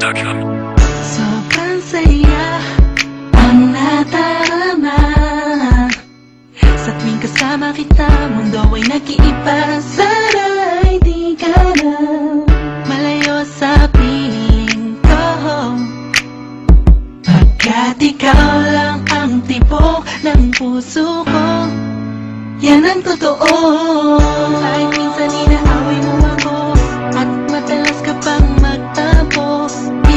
Production. Sobrang saya ang nadarama sa tuwing kasama kita. Mundo ay nag-iiba, sana'y di ka na malayo sa piling ko, pagkat ikaw lang ang tibok ng puso ko. Yan ang totoo. Kahit minsan inaaway mo ako at madalas ka pang magtampo,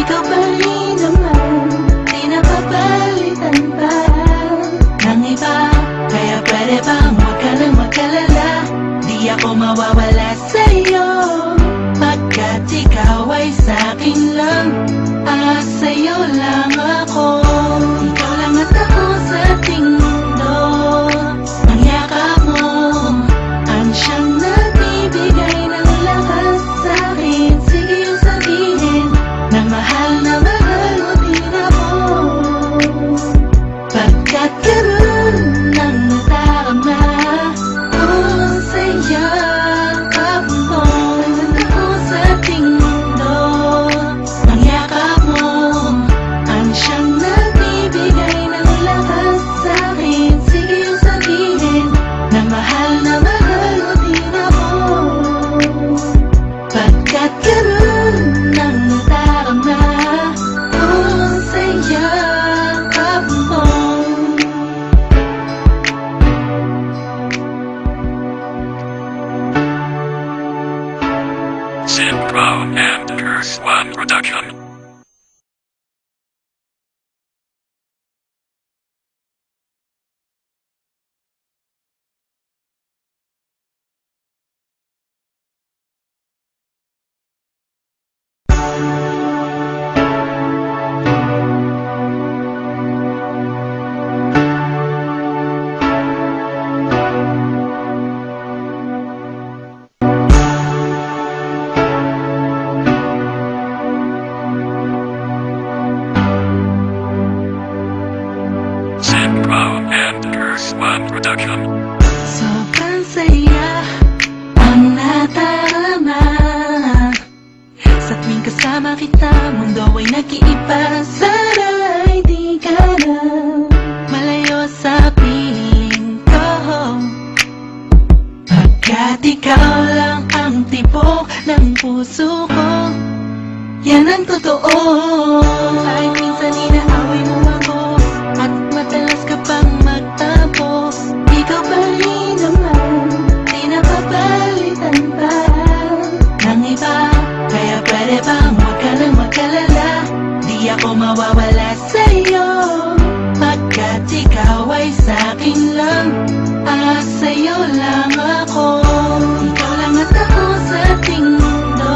ikaw pa rin naman, di napapalitan pa ng iba. Kaya pwede bang huwag ka nang mag-alala, di ako mawawala sa'yo, pagkat ikaw ay sa'kin lang, sa'yo lang ako. Ikaw lang at ako sa ating mundo. Ang yakap mo ang siyang nagbibigay ng lakas sa'kin. Sige yung sabihin na mahal mo din ako, pagkat ganun ang nadarama ko sa yakap mo. Nandun ako sa ating mundo. Ang yakap mo ang siyang nagbibigay ng lakas sa'kin. Sige yung sabihin na mahal mo din ako, pagkat ganun ang nadarama ko sa yakap mo. Synchro and Curse One Production. Synchro and Curse One Production. Sobrang saya ang nadarama sa tuwing kasama kita. Mundo ay nag-iiba, sana'y di ka na malayo sa piling ko, pagkat ikaw lang ang tibok ng puso ko. Yan ang totoo. Kahit minsan inaaway mo ako at madalas ka pang magtampo, ikaw pa rin naman, di napapalitan pa ng iba. Kaya pwede bang huwag ka nang mag-alala, di ako mawawala sa'yo, pagkat ikaw ay sa'kin lang, sa'yo lang ako. Ikaw lang at ako sa ating mundo.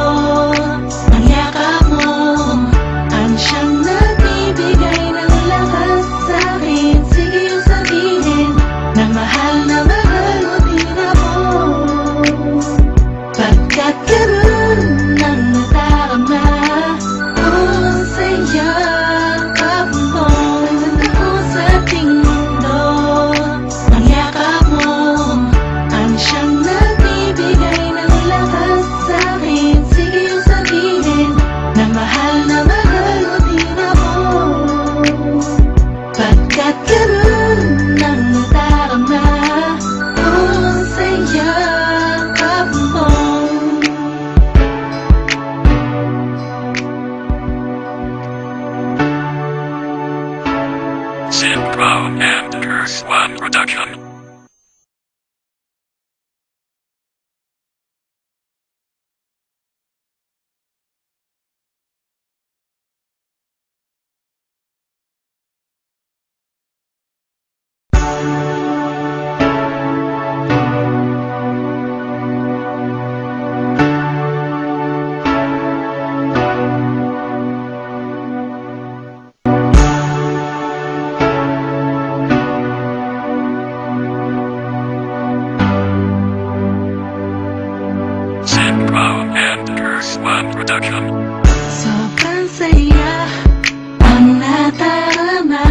Ang yakap mo ang siyang nagbibigay ng lakas sa'kin. Sige yung sabihin na mahal mo din ako, pagkat ganun ang nadarama ko sa yakap mo. Nandun ako sa ating mundo. Ang yakap mo ang siyang nagbibigay ng lakas sa'kin. Sige yung sabihin na mahal mo din ako, pagkat ganun ang nadarama ko sa yakap mo. Synchro and Curse One Production. Synchro and Curse One Production. Sobrang saya ang nadarama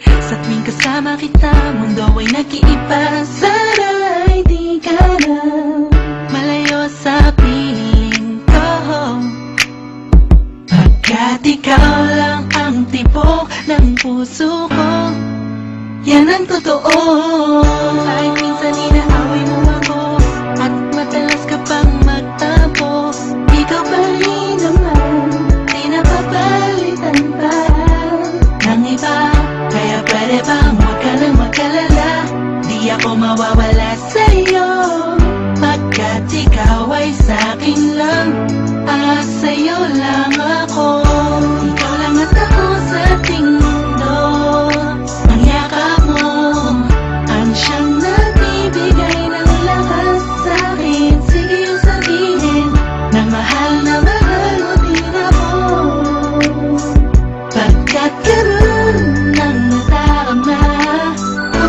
sa tuwing kasama kita. Mundo ay nag-iiba, sana'y di ka na malayo sa piling ko. Pagkat ikaw lang ang tibok ng puso ko, yan ang totoo. Kahit minsan inaaway mo ako at madalas ka pang magtapos, ikaw pa rin naman, di napapalitan pa ng iba. Kaya pwede bang huwag ka nang mag-alala, di ako mawawala sa'yo. Pagkat ikaw ay sa'kin lang, sa'yo lang ako. Ikaw lang at ako sa ating mundo. Ang yakap mo ang siyang nagbibigay ng lakas sa'kin. Sige yung sabihin na mahal mo din ako. Pagkat ganun ang nadarama ko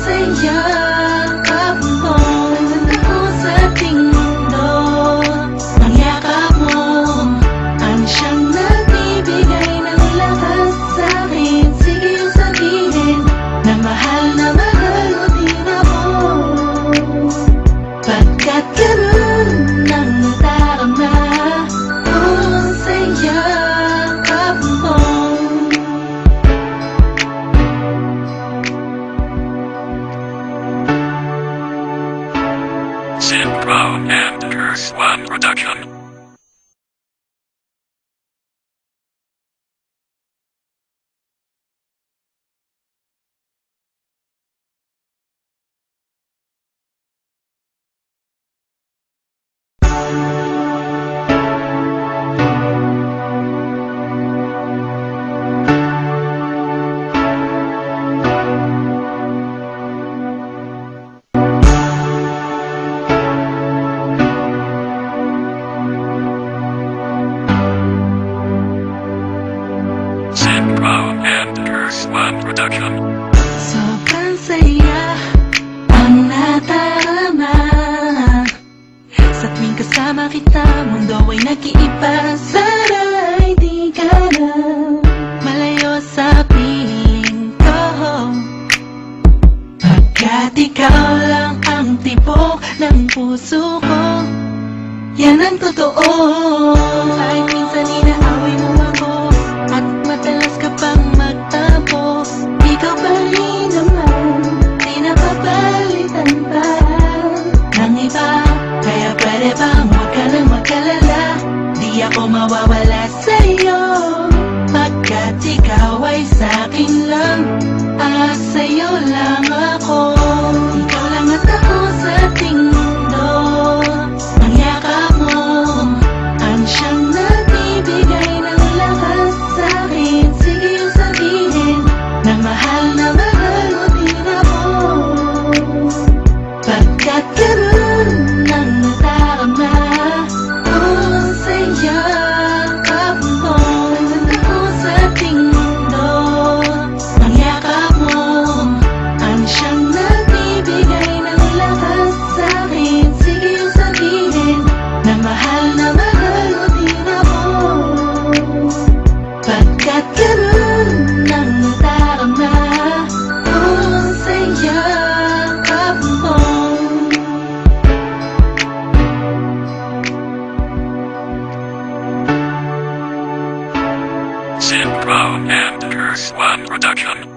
sa yakap mo. Ang ako sa ating mundo. Ang yakap mo ang siyang nagbibigay ng lakas sa'kin. Sige yung sabihin na mahal mo din ako. Pagkat ganun ang nadarama ko sa yakap mo. Synchro and Curse One Production. Synchro and Curse One Production. Sobrang saya ang nadarama sa tuwing kasama kita. Mundo ay nag-iiba. Sana ay di ka na malayo sa piling ko. Pagkat ikaw lang ang tibok ng puso ko, yan ang totoo. Kahit minsan inaaway mo ako at madalas ka pang magtapos, ikaw pa rin naman, di napapalitan pa ng iba. Kaya pwede bang huwag ka nang mag-alala, di ako mawawala sa'yo. Pagkat ikaw ay sa'kin lang, sa'yo lang ako. Ikaw lang at ako sa ating mundo. Ang yakap mo ang siyang nagbibigay ng lakas sa'kin. Sige yung sabihin na mahal mo din ako. Pagkat ganun ang nadarama ko sa yakap mo. Ang ako sa ating mundo. Ang yakap mo ang siyang nagbibigay ng lakas sa'kin. Sige yung sabihin na mahal mo din ako. Pagkat ganun ang nadarama ko sa yakap mo. Synchro and Curse One Production.